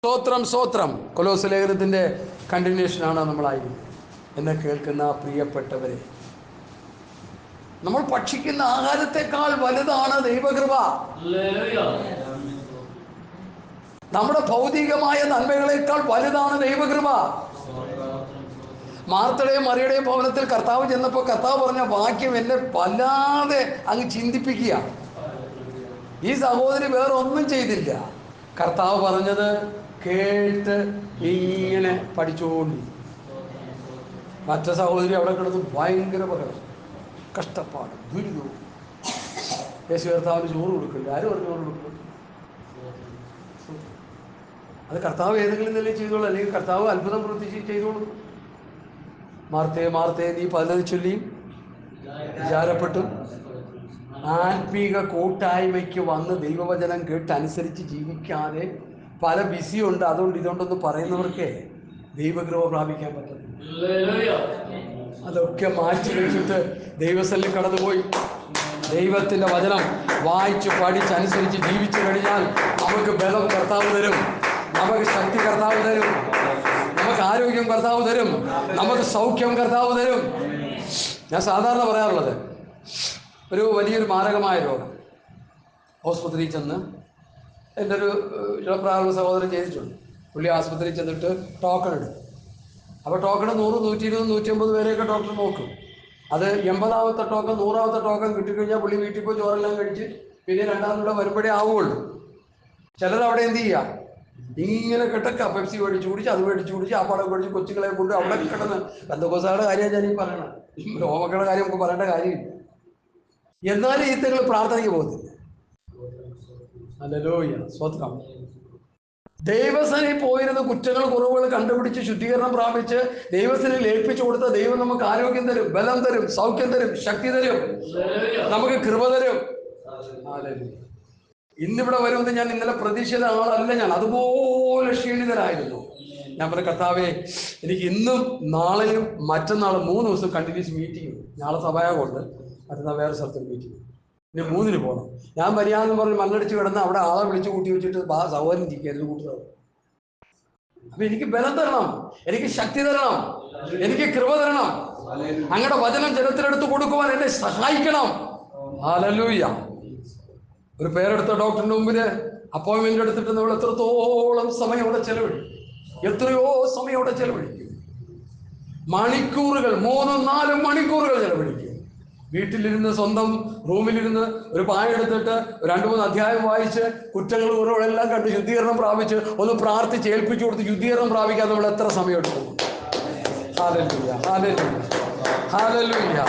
സ്തോത്രം സ്തോത്രം. കൊലോസ്യ ലേഖനത്തിൻ്റെ കണ്ടിന്യൂഷനാണ് നമ്മളായി. എന്നെ കേൾക്കുന്ന പ്രിയപ്പെട്ടവരെ, നമ്മൾ ഭക്ഷിക്കുന്ന ആഹാരത്തെക്കാൾ വലുതാണ് ദൈവകൃപ. നമ്മുടെ ഭൗതികമായ നന്മകളെക്കാൾ വലുതാണ് ദൈവകൃപ. മാർത്തയുടെയും മറിയുടെയും ഭവനത്തിൽ കർത്താവ് ചെന്നപ്പോൾ കർത്താവ് പറഞ്ഞ വാക്യം എന്നെ വല്ലാതെ അങ്ങ് ചിന്തിപ്പിക്കുക. ഈ സഹോദരി വേറെ ഒന്നും ചെയ്തില്ല. കർത്താവ് പറഞ്ഞത് കേട്ട് ഇങ്ങനെ പഠിച്ചുകൊണ്ട് മറ്റ സഹോദരി അവിടെ കിടന്ന് ഭയങ്കര ബഹളം, കഷ്ടപ്പാട്, ദുരിതവും. യേശു കർത്താവിന് ചോറ് കൊടുക്കില്ല. ആരും പറഞ്ഞു ചോറ് കൊടുക്കും? അത് കർത്താവ് ഏതെങ്കിലും നിലയിൽ ചെയ്തോളൂ, അല്ലെങ്കിൽ കർത്താവ് അത്ഭുതം പ്രവർത്തിച്ച് ചെയ്തോളൂ. മാർത്തേ നീ പലത് ചൊല്ലിയും വിചാരപ്പെട്ടും ആത്മീക കൂട്ടായ്മയ്ക്ക് വന്ന് ദൈവവചനം കേട്ട് അനുസരിച്ച് ജീവിക്കാതെ പല ബിസിയുണ്ട്, അതുകൊണ്ട് ഇതുകൊണ്ടൊന്ന് പറയുന്നവർക്ക് ദൈവകൃപ പ്രാപിക്കാൻ പറ്റും. അതൊക്കെ മാറ്റി വെച്ചിട്ട് ദൈവസ്ഥലിൽ കടന്നുപോയി ദൈവത്തിൻ്റെ വചനം വായിച്ച് പഠിച്ച് അനുസരിച്ച് ജീവിച്ചു കഴിഞ്ഞാൽ നമുക്ക് ബലം കർത്താവ് തരും, നമുക്ക് ശക്തി കർത്താവ് തരും, നമുക്ക് ആരോഗ്യം കർത്താവ് തരും, നമുക്ക് സൗഖ്യം കർത്താവ് തരും. ഞാൻ സാധാരണ പറയാറുള്ളത്, ഒരു വലിയൊരു മാരകമായ രോഗം ആശുപത്രിയിൽ ചെന്ന് എൻ്റെ ഒരു ഇളപ്രായ സഹോദരൻ ചെയ്തിട്ടുണ്ട്. പുള്ളി ആശുപത്രിയിൽ ചെന്നിട്ട് ടോക്കൺ എടുക്കും. അപ്പോൾ ടോക്കൺ 100, 120, 150 പേരെയൊക്കെ ഡോക്ടർ നോക്കും. അത് 80ാമത്തെ ടോക്കൺ 100ാമത്തെ ടോക്കൺ കിട്ടിക്കഴിഞ്ഞാൽ പുള്ളി വീട്ടിൽ പോയി ചോറെല്ലാം കഴിച്ച് പിന്നെ രണ്ടാമൂടെ വരുമ്പോഴേ ആവുകയുള്ളൂ. ചിലരവിടെ എന്ത് ചെയ്യുക, ഇങ്ങനെ കിടക്കുക, പെപ്സി മേടിച്ച് കുടിച്ച്, അത് മേടിച്ച് കുടിച്ച്, ആ പടം മേടിച്ച് കൊച്ചുങ്ങളെ കൊണ്ട് അവിടെ കിടന്ന്. ബന്ധുക്കോസാരുടെ കാര്യം ഞാൻ ഈ പറയണം, രോമക്കളുടെ കാര്യം നമുക്ക് പറയേണ്ട കാര്യമില്ല. എന്നാലും ഈ തെങ്ങൾ പ്രാർത്ഥനയ്ക്ക് പോകുന്നില്ല. ഹല്ലേലൂയ, സ്തോത്രം. ദൈവസേനയിൽ പോയിരുന്ന കുറ്റങ്ങൾ കുറവുകൾ കണ്ടുപിടിച്ച് ശുദ്ധീകരണം പ്രാപിച്ച് ദൈവസേനയിൽ ഏൽപ്പിച്ചു കൊടുത്ത ദൈവം നമുക്ക് ആരോഗ്യം തരും, ബലം തരും, സൗഖ്യം തരും, ശക്തി തരും, നമുക്ക് കൃപ തരും. ഇന്നിവിടെ വരുമെന്ന് ഞാൻ ഇന്നലെ പ്രതീക്ഷിത ആളല്ല. ഞാൻ അതുപോലെ ക്ഷീണിതരായിരുന്നു. ഞാൻ പറഞ്ഞ കർത്താവേ, എനിക്ക് ഇന്നും നാളെയും മറ്റന്നാളും 3 ദിവസം കണ്ടിന്യൂസ് മീറ്റിംഗ്. നാളെ സഭയാകൊണ്ട് മറ്റന്നാൾ വേറെ സ്ഥലത്തൊരു മീറ്റിംഗ്, ഇനി 3-ന് പോകണം. ഞാൻ വരികയെന്ന് പറഞ്ഞ് മല്ലടിച്ച് കിടന്ന് അവിടെ ആളെ വിളിച്ച് കൂട്ടി വെച്ചിട്ട് സഹോദരൻ ഇരിക്കരുത് കൂട്ടുകാർ. അപ്പൊ എനിക്ക് ബലം തരണം, എനിക്ക് ശക്തി തരണം, എനിക്ക് കൃപ തരണം. അങ്ങയുടെ വചനം ജനത്തിനെടുത്ത് കൊടുക്കുവാൻ എന്നെ സഹായിക്കണം. ഹല്ലേലൂയ. ഒരു പേരെടുത്ത ഡോക്ടറിന്റെ മുമ്പില് അപ്പോയിന്റ്മെന്റ് എടുത്തിട്ട് നമ്മൾ എത്രത്തോളം സമയം അവിടെ ചെലവഴിക്കും, എത്രയോ സമയം അവിടെ ചെലവഴിക്കും. മണിക്കൂറുകൾ, 3-4 മണിക്കൂറുകൾ ചെലവഴിക്കും. വീട്ടിലിരുന്ന് സ്വന്തം റൂമിലിരുന്ന് ഒരു പായെടുത്തിട്ട് 2-3 അധ്യായം വായിച്ച് കുറ്റങ്ങൾ കുറവുകളെല്ലാം കണ്ട് ശുദ്ധീകരണം പ്രാപിച്ച് ഒന്ന് പ്രാർത്ഥിച്ച് ഏൽപ്പിച്ചു കൊടുത്ത് ശുദ്ധീകരണം പ്രാപിക്കാൻ നമ്മൾ എത്ര സമയം എടുക്കും? Hallelujah, hallelujah, hallelujah.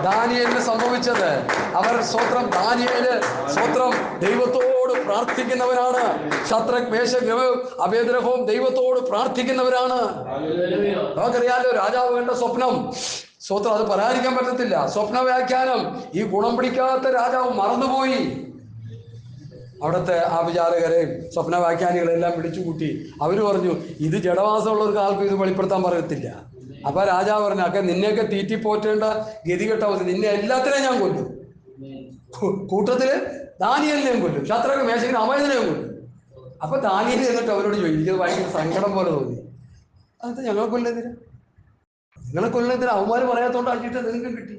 ദാനിയേലിന് സംഭവിച്ചത്, അവർ സ്വത്രം ദാനിയേല് സ്വത്രം ദൈവത്തോട് പ്രാർത്ഥിക്കുന്നവരാണ്. ശദ്രക്, മേശക്, അബേദ്നെഗോവും ദൈവത്തോട് പ്രാർത്ഥിക്കുന്നവരാണ്. നമുക്കറിയാലോ, രാജാവ് കണ്ട സ്വപ്നം, സ്വത്രം അത് പറയാതിരിക്കാൻ പറ്റത്തില്ല. സ്വപ്ന വ്യാഖ്യാനം ഈ ഗുണം പിടിക്കാത്ത രാജാവ് മറന്നുപോയി. അവിടുത്തെ ആഭിചാരകരെയും സ്വപ്ന വ്യാഖ്യാനികളെല്ലാം വിളിച്ചു കൂട്ടി. അവർ പറഞ്ഞു, ഇത് ജഡവാസമുള്ളവർക്ക് ആൾക്കും ഇത് വെളിപ്പെടുത്താൻ പറയത്തില്ല. അപ്പൊ രാജാവ് പറഞ്ഞു, ഒക്കെ നിന്നെയൊക്കെ തീറ്റിപ്പോറ്റേണ്ട ഗതികെട്ടാവും, നിന്നെ എല്ലാത്തിനെയും ഞാൻ കൊല്ലും. കൂട്ടത്തില് ദാനിയേലിനെയും കൊല്ലും, ശദ്രക്, മേശകിനെ, അബേദ്നെഗോവിനെയും കൊല്ലും. അപ്പൊ ദാനിയേൽ എന്നിട്ട് അവരോട് ചോദിക്കും, എനിക്കത് ഭയങ്കര സങ്കടം പോലെ തോന്നി. അത് ഞങ്ങളെ കൊല്ലുന്നതിന്, നിങ്ങളെ കൊല്ലുന്നതിന് അവന്മാര് പറയാത്തോണ്ട് ആക്കിയിട്ട് നിങ്ങൾക്ക് കിട്ടി.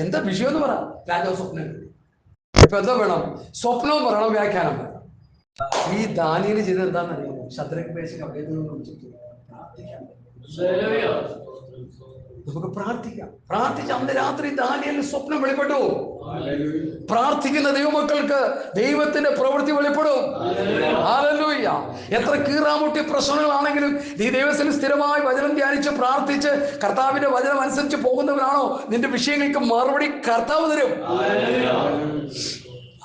എന്താ വിഷയം എന്ന് പറ. രാജാവ് സ്വപ്നം കിട്ടി. ഇപ്പൊ എന്താ വേണം? സ്വപ്നവും പറയണം, വ്യാഖ്യാനം പറയണം. ഈ ദാനിയേൽ ചെയ്ത് എന്താണെന്ന് അറിയാമോ? ശദ്രക്, മേശക്, അബേദ്നെഗോവിനെ വിളിച്ചിട്ട് പ്രാർത്ഥിക്കാൻ. നമുക്ക് പ്രാർത്ഥിക്കാം. പ്രാർത്ഥിച്ച അന്ന് രാത്രി ദാനിയേലിന് സ്വപ്നം വെളിപ്പെട്ടു. പ്രാർത്ഥിക്കുന്ന ദൈവമക്കൾക്ക് ദൈവത്തിന്റെ പ്രവൃത്തി വെളിപ്പെടും. ഹല്ലേലൂയ. എത്ര കീറാമുട്ടി പ്രശ്നങ്ങളാണെങ്കിലും നീ ദൈവത്തിൽ സ്ഥിരമായി വചനം ധ്യാനിച്ച് പ്രാർത്ഥിച്ച് കർത്താവിന്റെ വചനം അനുസരിച്ച് പോകുന്നവരാണോ, നിന്റെ വിഷയങ്ങൾക്ക് മറുപടി കർത്താവ് തരും.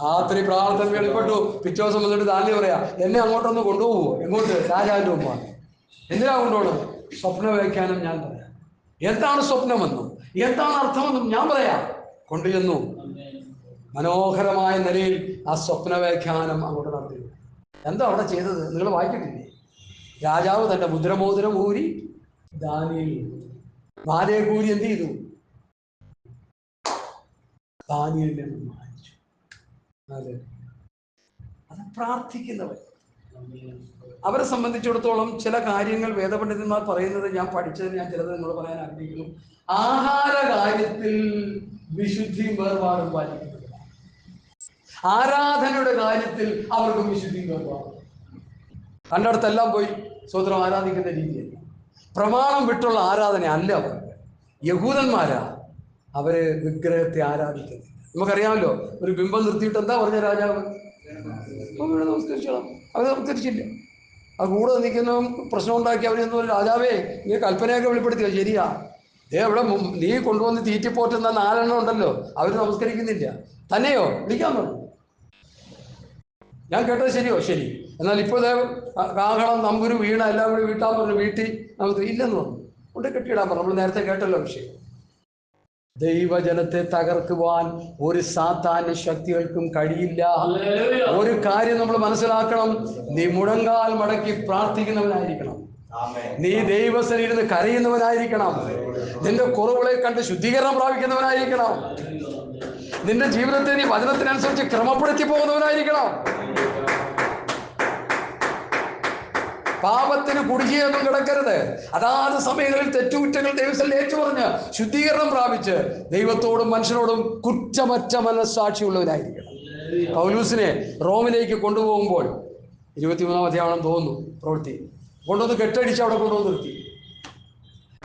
രാത്രി പ്രാർത്ഥന വെളിപ്പെട്ടു. പിറ്റേ ദിവസം വന്നിട്ട് ദാനിയേൽ പറയാ, എന്നെ അങ്ങോട്ടൊന്ന് കൊണ്ടുപോകുമോ? എങ്ങോട്ട്? രാജാവിന്റെ മുമ്പാണ്. എന്തിനാ കൊണ്ടുപോകണം? സ്വപ്ന വ്യാഖ്യാനം ഞാൻ പറയാം. എന്താണ് സ്വപ്നമെന്നും എന്താണ് അർത്ഥമെന്നും ഞാൻ പറയാം. കൊണ്ടുചെന്നു മനോഹരമായ നിലയിൽ ആ സ്വപ്ന വ്യാഖ്യാനം അങ്ങോട്ട് നടത്തി. എന്താ അവിടെ ചെയ്തത് നിങ്ങൾ വായിക്കത്തില്ലേ? രാജാവ് തന്റെ മുദ്രമോതിരം ഊരി ദാനിയേൽ മാലയെ കൂരി എന്ത് ചെയ്തു? ദാനിയേലിനെ വായിച്ചു. അത് പ്രാർത്ഥിക്കുന്നവർ, അവരെ സംബന്ധിച്ചിടത്തോളം ചില കാര്യങ്ങൾ വേദപണ്ഡിതന്മാർ പറയുന്നത് ഞാൻ പഠിച്ചത്, ഞാൻ ചിലത് നിങ്ങൾ പറയാൻ ആഗ്രഹിക്കുന്നു. ആഹാര കാര്യത്തിൽ വിശുദ്ധിയും വേർപാടും പാലിക്കുന്നു. ആരാധനയുടെ കാര്യത്തിൽ അവർക്ക് വിശുദ്ധിയും വേർപാടും. കണ്ടടത്തെല്ലാം പോയി സ്വതന്ത്രം ആരാധിക്കുന്ന രീതിയല്ല. പ്രമാണം വിട്ടുള്ള ആരാധന അല്ല അവർക്ക്. യഹൂദന്മാരാ അവര് വിഗ്രഹത്തെ ആരാധിക്കുന്നത്. നമുക്കറിയാമല്ലോ, ഒരു ബിംബം നിർത്തിയിട്ട് എന്താ പറഞ്ഞ രാജാവ്? നമസ്കരിച്ചോളാം. അവർ നമസ്കരിച്ചില്ല. അത് കൂടെ നിൽക്കുന്ന പ്രശ്നം ഉണ്ടാക്കി അവരെന്ന് പറഞ്ഞു, രാജാവേ നീ കൽപ്പനയൊക്കെ വെളിപ്പെടുത്തിയോ? ശരിയാ, അവിടെ നീ കൊണ്ടുവന്ന് തീറ്റിപ്പോറ്റുന്ന 4 ഉണ്ടല്ലോ, അവർ നമസ്കരിക്കുന്നില്ല. തന്നെയോ? വിളിക്കാൻ പറഞ്ഞു. ഞാൻ കേട്ടത് ശരിയോ? ശരി. എന്നാൽ ഇപ്പോൾ കാഹളം, നമ്പൂര്, വീണ എല്ലാം കൂടി വീട്ടാൻ പറഞ്ഞു. വീട്ടിൽ നമുക്ക് ഇല്ലെന്ന് പറഞ്ഞു. കൊണ്ട് കെട്ടിയിടാൻ പറഞ്ഞു. നമ്മൾ നേരത്തെ കേട്ടല്ലോ വിഷയം. ദൈവജനത്തെ തകർക്കുവാൻ ഒരു സാത്താന്യ ശക്തികൾക്കും കഴിയില്ല. ഒരു കാര്യം നമ്മൾ മനസ്സിലാക്കണം, നീ മുഴങ്കാൽ മടക്കി പ്രാർത്ഥിക്കുന്നവനായിരിക്കണം. നീ ദൈവസന്നിധിയിൽ കരയുന്നവനായിരിക്കണം. നിന്റെ കുറവുകളെ കണ്ട് ശുദ്ധീകരണം പ്രാപിക്കുന്നവനായിരിക്കണം. നിന്റെ ജീവിതത്തെ നീ വചനത്തിനനുസരിച്ച് ക്രമപ്പെടുത്തി പോകുന്നവനായിരിക്കണം. പാപത്തിന് കുടിശ്ശികയൊന്നും കിടക്കരുത്. അതാത് സമയങ്ങളിൽ തെറ്റുകുറ്റങ്ങൾ ദൈവത്തിൽ ഏറ്റുപറഞ്ഞ് ശുദ്ധീകരണം പ്രാപിച്ച് ദൈവത്തോടും മനുഷ്യനോടും കുറ്റമറ്റ മനസ്സാക്ഷിയുള്ളവരായിരിക്കണം. പൗലൂസിനെ റോമിലേക്ക് കൊണ്ടുപോകുമ്പോൾ 23-ാം അധ്യായം തോന്നുന്നു പ്രവൃത്തി, കൊണ്ടുവന്ന് കെട്ടടിച്ച് അവിടെ കൊണ്ടുവന്ന് നിർത്തി.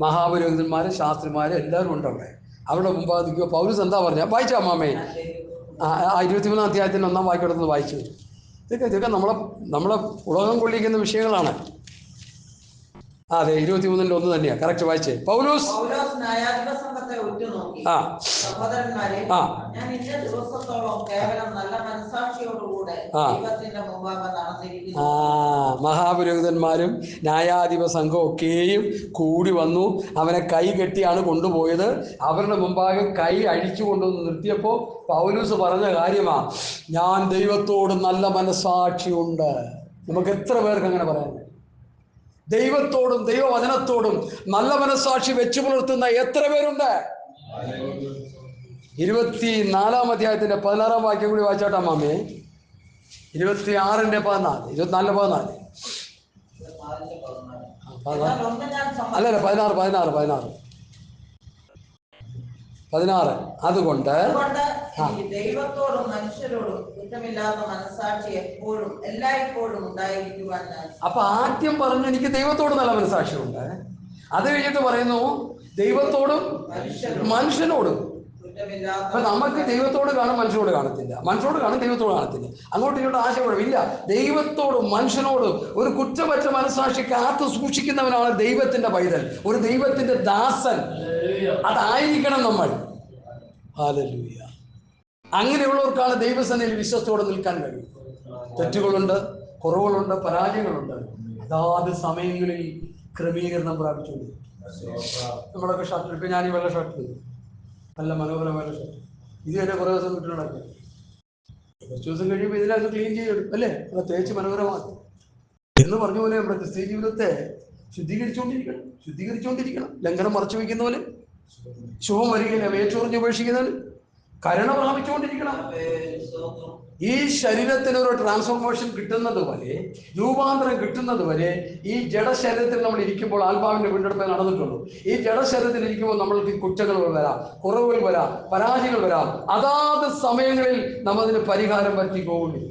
മഹാപുരോഹിതന്മാരും ശാസ്ത്രിമാരും എല്ലാവരും ഉണ്ട് അവിടെ. അവരുടെ മുമ്പാകെ നിൽക്കുക. പൗലൂസ് എന്താ പറഞ്ഞ? വായിച്ച അമ്മാമേ, 23-ാം അധ്യായത്തിൻ്റെ 1-ാം വാക്യമെടുത്ത് വായിച്ചു. ഇതൊക്കെ നമ്മളെ ഉലകം കൊള്ളിക്കുന്ന വിഷയങ്ങളാണ്. അതെ, 23-ന്റെ 1 തന്നെയാണ്. കറക്റ്റ് വായിച്ചേ. പൗലോസ് ന്യായാധിപസംഘത്തെ ഉറ്റുനോക്കി, സഹോദരന്മാരെ, ഞാൻ ഇന്ന ദിവസത്തോളം കേവലം നല്ല മനസ്സാക്ഷിയോടുകൂടെ ദൈവത്തിന്റെ മുമ്പാകെ നടന്നിരിക്കുന്നു. മഹാപുരോഹിതന്മാരും ന്യായാധിപ സംഘമൊക്കെയും കൂടി വന്നു. അവനെ കൈ കെട്ടിയാണ് കൊണ്ടുപോയത്. അവരുടെ മുമ്പാകെ കൈ അഴിച്ചു കൊണ്ടുവന്ന് നിർത്തിയപ്പോൾ പൗലൂസ് പറഞ്ഞ കാര്യമാ, ഞാൻ ദൈവത്തോട് നല്ല മനസ്സാക്ഷിയുണ്ട്. നമുക്ക് എത്ര പേർക്ക് അങ്ങനെ പറയാൻ? ദൈവത്തോടും ദൈവവചനത്തോടും നല്ല മനസ്സാക്ഷി വെച്ചു പുലർത്തുന്ന എത്ര പേരുണ്ട്? 24-ാം അധ്യായത്തിന്റെ 16-ാം വാക്യം കൂടി വായിച്ചാട്ടാ മാമേ. 26-ന്റെ 14, 24-14 അല്ലല്ല 16. അതുകൊണ്ട് ദൈവത്തോടും മനുഷ്യരോടും കുറ്റമില്ലാത്ത മനസ്സാക്ഷി എപ്പോഴും എല്ലായ്പ്പോഴും ഉണ്ടായിരിക്കുവാൻ. അപ്പൊ ആദ്യം പറഞ്ഞു എനിക്ക് ദൈവത്തോട് നല്ല മനസ്സാക്ഷിയുണ്ട്. അത് കഴിഞ്ഞിട്ട് പറയുന്നു ദൈവത്തോടും മനുഷ്യനോടും. അപ്പൊ നമുക്ക് ദൈവത്തോട് കാണും, മനുഷ്യനോട് കാണത്തില്ല. മനുഷ്യനോട് കാണും, ദൈവത്തോട് കാണത്തില്ല. അങ്ങോട്ടും ഇങ്ങോട്ടും ആശയപ്പെടുമില്ല. ദൈവത്തോടും മനുഷ്യനോടും ഒരു കുറ്റമറ്റ മനസ്സാക്ഷി കാത്തു സൂക്ഷിക്കുന്നവനാണ് ദൈവത്തിന്റെ പൈതൽ, ഒരു ദൈവത്തിന്റെ ദാസൻ. അതായിരിക്കണം നമ്മൾ. ഹല്ലേലൂയ. അങ്ങനെയുള്ളവർക്കാണ് ദൈവസന്നിധിയിൽ വിശ്വസ്തയോടെ നിൽക്കാൻ കഴിയും. തെറ്റുകളുണ്ട്, കുറവുകളുണ്ട്, പരാജയങ്ങളുണ്ട്. അതാത് സമയങ്ങളിൽ ക്രമീകരണം പ്രാപിച്ചുകൊണ്ട് നമ്മളൊക്കെ ഷർട്ട്, ഇപ്പം ഞാൻ ഈ വെള്ള ഷർട്ട്, നല്ല മനോഹരമായ ഷർട്ട്, ഇത് തന്നെ കുറേ ദിവസം വിട്ടു നടക്കും. കുറച്ച് ദിവസം കഴിയുമ്പോൾ ഇതിനകത്ത് ക്ലീൻ ചെയ്തെടുക്കും അല്ലേ, അത് തേച്ച് മനോഹരമാക്കും എന്ന് പറഞ്ഞ പോലെ നമ്മുടെ ക്രിസ്ത്യ ജീവിതത്തെ ശുദ്ധീകരിച്ചുകൊണ്ടിരിക്കണം. ലംഘനം മറച്ചു വയ്ക്കുന്നവന് ശുഭം വരികയില്ല, വേച്ചോറിഞ്ഞ് ഉപേക്ഷിക്കുന്നവന് കരുണ പ്രാപിച്ചുകൊണ്ടിരിക്കണം. ഈ ശരീരത്തിനൊരു ട്രാൻസ്ഫോർമേഷൻ കിട്ടുന്നത് വരെ, രൂപാന്തരം കിട്ടുന്നത് വരെ ഈ ജഡശരീരത്തിൽ നമ്മൾ ഇരിക്കുമ്പോൾ ആത്മാവിന്റെ വീണ്ടെടുപ്പ് നടന്നിട്ടുള്ളൂ. ഈ ജഡശരീരത്തിൽ ഇരിക്കുമ്പോൾ നമ്മൾക്ക് കുറ്റങ്ങൾ വരാം, കുറവുകൾ വരാം, പരാജയങ്ങൾ വരാം. അതാത് സമയങ്ങളിൽ നമ്മളതിന് പരിഹാരം പറ്റി പോകുന്നില്ല.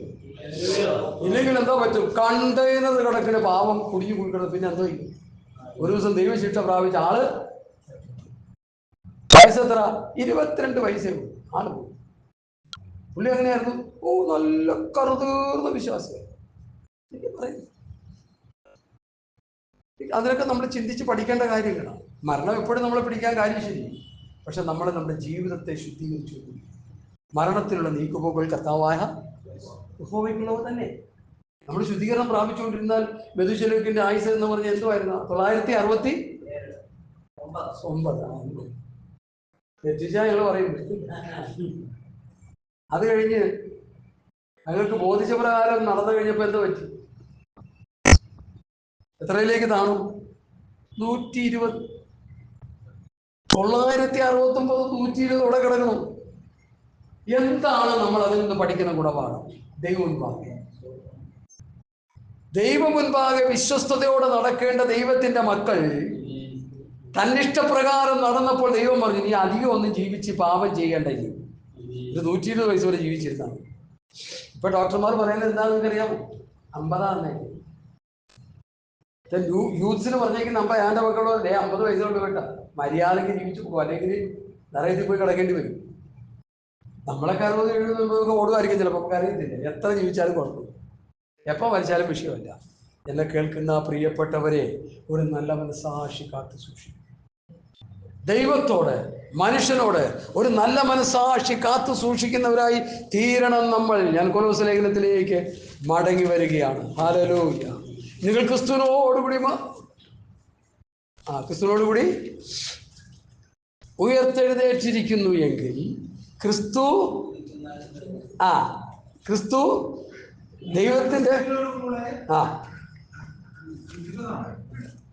ഇല്ലെങ്കിൽ എന്താ പറ്റും? കണ്ടെയ്നർ കണക്കിന് പാവം കുടിഞ്ഞു കുടിക്കണം. പിന്നെ എന്തോ ചെയ്യും? ഒരു ദിവസം ദൈവശിക്ഷ പ്രാപിച്ച ആള് വയസ്സെത്ര? 22 വയസ്സേ ഉള്ളൂ. ആള് പോയി. പുള്ളി എങ്ങനെയായിരുന്നു? നല്ല കറുതീർന്ന വിശ്വാസം. അതിനൊക്കെ നമ്മൾ ചിന്തിച്ച് പഠിക്കേണ്ട കാര്യങ്ങളാണ്. മരണം എപ്പോഴും നമ്മളെ പിടിക്കാൻ കാര്യം ശരി, പക്ഷെ നമ്മൾ നമ്മുടെ ജീവിതത്തെ ശുദ്ധീകരിച്ചു. മരണത്തിലുള്ള നീക്കുപോക്കുകൾ കർത്താവായ യഹോവയ്ക്കുള്ളവ തന്നെ. നമ്മൾ ശുദ്ധീകരണം പ്രാപിച്ചുകൊണ്ടിരുന്നാൽ മെഥൂശലഹിന്റെ ആയുസ് എന്ന് പറഞ്ഞാൽ എന്തുവായിരുന്നു? 969. തെറ്റിച്ചാ ഞങ്ങൾ പറയും. അത് കഴിഞ്ഞ് ഞങ്ങൾക്ക് ബോധിച്ച പ്രകാരം നടന്നു കഴിഞ്ഞപ്പോ എന്താ പറ്റി? എത്രയിലേക്ക് താണു? 120. 969, 120 ഇവിടെ കിടക്കണം. എന്താണ് നമ്മൾ അതിൽ നിന്ന് പഠിക്കുന്ന ഗുണപാഠം? ദൈവം വാക്യം. ദൈവം മുൻപാകെ വിശ്വസ്തയോടെ നടക്കേണ്ട ദൈവത്തിന്റെ മക്കൾ തന്നിഷ്ടപ്രകാരം നടന്നപ്പോൾ ദൈവം പറഞ്ഞു, നീ അധികം ഒന്നും ജീവിച്ച് പാപം ചെയ്യേണ്ട, ഇത് 120 വയസ്സ് വരെ ജീവിച്ചിരുന്നാണ്. ഇപ്പൊ ഡോക്ടർമാർ പറയുന്നത് എന്താണെന്ന് അറിയാമോ? 50 യൂത്ത്സിന് പറഞ്ഞേക്കുന്ന 50 മക്കളോ 50 വയസ്സുകൊണ്ട് വേണ്ട, മര്യാദയ്ക്ക് ജീവിച്ചു പോകും, അല്ലെങ്കിൽ നിറയത്തിൽ പോയി കിടക്കേണ്ടി വരും. നമ്മളൊക്കെ 60-70 ഓടുമായിരിക്കും ചിലപ്പോൾ, നമുക്ക് അറിയത്തില്ല. എത്ര ജീവിച്ചാലും കുഴപ്പമില്ല, എപ്പോൾ മരിച്ചാലും വിഷയമല്ല. എന്നെ കേൾക്കുന്ന പ്രിയപ്പെട്ടവരെ, ഒരു നല്ല മനസ്സാക്ഷി കാത്തു സൂക്ഷിക്കും. ദൈവത്തോട്, മനുഷ്യനോട് ഒരു നല്ല മനസ്സാക്ഷി കാത്തു സൂക്ഷിക്കുന്നവരായി തീരണം നമ്മൾ. ഞാൻ കൊലോസ്യ ലേഖനത്തിലേക്ക് മടങ്ങി വരികയാണ്. ഹല്ലേലൂയ. നിങ്ങൾ ക്രിസ്തുവിനോടുകൂടി ക്രിസ്തുവിനോടുകൂടി ഉയർത്തെഴുന്നേറ്റിരിക്കുന്നു എങ്കിൽ ക്രിസ്തു ദൈവത്തിന്റെ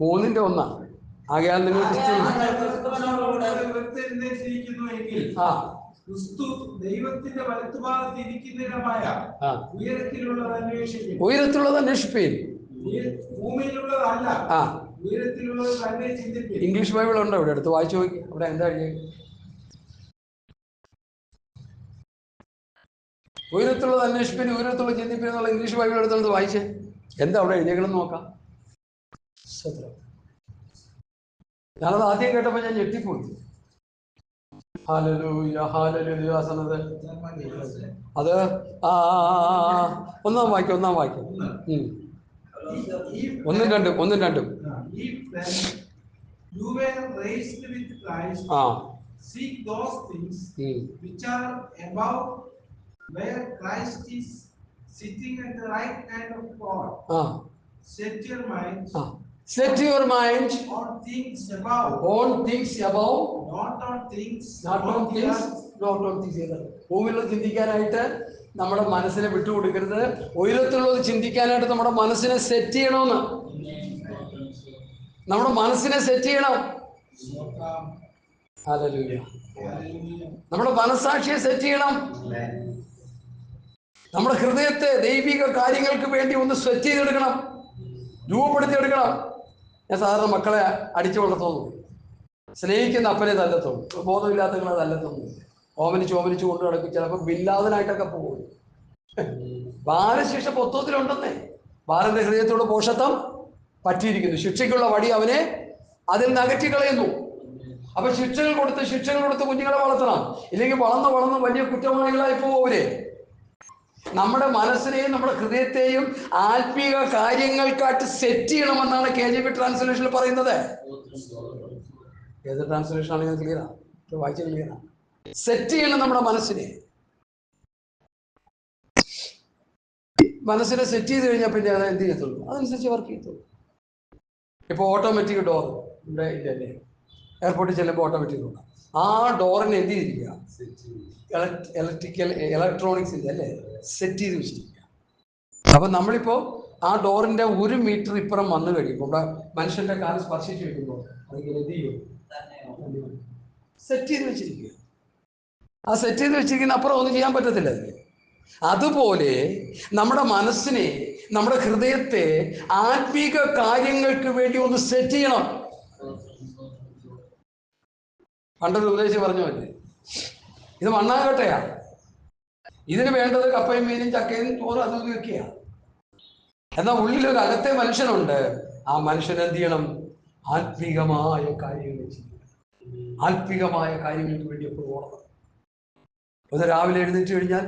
3:1 ആകയാൽ നിങ്ങൾ ഉയരത്തിലുള്ളത് അന്വേഷിപ്പീൻ. ഇംഗ്ലീഷ് ബൈബിൾ ഉണ്ടോ ഇവിടെ? അടുത്ത് വായിച്ചു നോക്കി, അവിടെ എന്താ എഴുതിയത്? ഉയരത്തുള്ളത് അന്വേഷിപ്പിന്, ഉയരത്തുള്ളത് ചിന്തിപ്പിന് എന്നുള്ള ഇംഗ്ലീഷ് ബൈബിൾ എടുത്തുള്ളത് വായിച്ചേ, എന്താ അവിടെ എഴുതിയേക്കണമെന്ന് നോക്കാം. ഞാനത് ആദ്യം കേട്ടപ്പോൾ ഞാൻ ഞെട്ടിപ്പോയി. Hallelujah, hallelujah. അത് ഒന്നാം വാക്യം 1-2. Seek those things which are above, where Christ is sitting at the right hand of God. Set your mind on things above, not on things ഭൂമിയിലുള്ളത് ചിന്തിക്കാനായിട്ട് നമ്മുടെ മനസ്സിനെ വിട്ടുകൊടുക്കരുത്. ഉയരത്തിലുള്ളത് ചിന്തിക്കാനായിട്ട് നമ്മുടെ മനസ്സിനെ സെറ്റ് ചെയ്യണമെന്ന്. നമ്മുടെ മനസ്സിനെ സെറ്റ് ചെയ്യണം. ഹല്ലേലൂയ. നമ്മുടെ മനസ്സാക്ഷിയെ സെറ്റ് ചെയ്യണം. നമ്മുടെ ഹൃദയത്തെ ദൈവിക കാര്യങ്ങൾക്ക് വേണ്ടി ഒന്ന് സെറ്റ് ചെയ്തെടുക്കണം, രൂപപ്പെടുത്തിയെടുക്കണം. ഞാൻ സാധാരണ മക്കളെ അടിച്ചു വളർത്തുന്നു. സ്നേഹിക്കുന്ന അപ്പനെ തല്ലത്തുള്ളൂ, ബോധമില്ലാത്തങ്ങളെ തല്ലത്തുള്ളൂ, ഓമനിച്ച് കൊണ്ടു നടക്കും. ചിലപ്പോൾ വില്ലാതനായിട്ടൊക്കെ പോകും. ബാലശിക്ഷ പൊത്തത്തിലുണ്ടെന്നേ. ബാലന്റെ ഹൃദയത്തോട് പോഷത്വം പറ്റിയിരിക്കുന്നു. ശിക്ഷയ്ക്കുള്ള വടി അവനെ അതിൽ നിന്ന് അകറ്റിക്കളയുന്നു. അപ്പൊ ശിക്ഷകൾ കൊടുത്ത് കുഞ്ഞുങ്ങളെ വളർത്തണം. ഇല്ലെങ്കിൽ വളർന്ന് വലിയ കുറ്റവാളികളായി പോവരെ. നമ്മുടെ മനസ്സിനെയും നമ്മുടെ ഹൃദയത്തെയും ആത്മീക കാര്യങ്ങൾക്കായിട്ട് സെറ്റ് ചെയ്യണമെന്നാണ് KJV ട്രാൻസ്ലേഷനിൽ പറയുന്നത്. ഏത് ട്രാൻസ്ലേഷൻ ആണെങ്കിൽ ക്ലിയറാ, വായിച്ച ക്ലിയറാ. സെറ്റ് ചെയ്യണം നമ്മുടെ മനസ്സിനെ. മനസ്സിനെ സെറ്റ് ചെയ്ത് കഴിഞ്ഞാൽ പിന്നെ അത് എന്ത് ചെയ്യത്തുള്ളൂ, അതനുസരിച്ച് വർക്ക് ചെയ്യത്തുള്ളൂ. ഇപ്പോൾ ഓട്ടോമാറ്റിക് ഡോർ ഇവിടെ ഇല്ലല്ലേ, എയർപോർട്ടിൽ ചെല്ലുമ്പോൾ ഓട്ടോമാറ്റിക് ഡോർ. ആ ഡോറിനെ എന്ത് ചെയ്തിരിക്കുക, ഇലക്ട്രോണിക്സിൻ്റെ അല്ലേ സെറ്റ് ചെയ്ത് വെച്ചിരിക്കുക. അപ്പം നമ്മളിപ്പോൾ ആ ഡോറിൻ്റെ 1 മീറ്റർ ഇപ്പുറം വന്നു കഴിയുമ്പോൾ ഇവിടെ മനുഷ്യൻ്റെ കാലം സ്പർശിച്ച് കഴിയുമ്പോൾ അതിങ്ങനെ എന്ത് ചെയ്യും, സെറ്റ് ചെയ്ത് വെച്ചിരിക്കുക. ആ സെറ്റ് ചെയ്ത് വെച്ചിരിക്കുന്ന അപ്പുറം ഒന്നും ചെയ്യാൻ പറ്റത്തില്ല. അതുപോലെ നമ്മുടെ മനസ്സിനെ, നമ്മുടെ ഹൃദയത്തെ ആത്മീക കാര്യങ്ങൾക്ക് വേണ്ടി ഒന്ന് സെറ്റ് ചെയ്യണം. പണ്ടൊരു ഉപദേശം പറഞ്ഞു പറ്റേ, ഇത് മണ്ണാങ്കട്ടയാ, ഇതിന് വേണ്ടത് കപ്പയും മീനും ചക്കയും ചോറും അതും ഒക്കെയാണ്. എന്നാൽ ഉള്ളിലൊരു അകത്തെ മനുഷ്യനുണ്ട്. ആ മനുഷ്യൻ എന്ത് ചെയ്യണം, ആത്മീകമായ കാര്യങ്ങൾ ചെയ്യണം. ആത്മീകമായ കാര്യങ്ങൾക്ക് വേണ്ടി എപ്പോഴും ഓടണം. ഒന്ന് രാവിലെ എഴുന്നേറ്റ് കഴിഞ്ഞാൽ,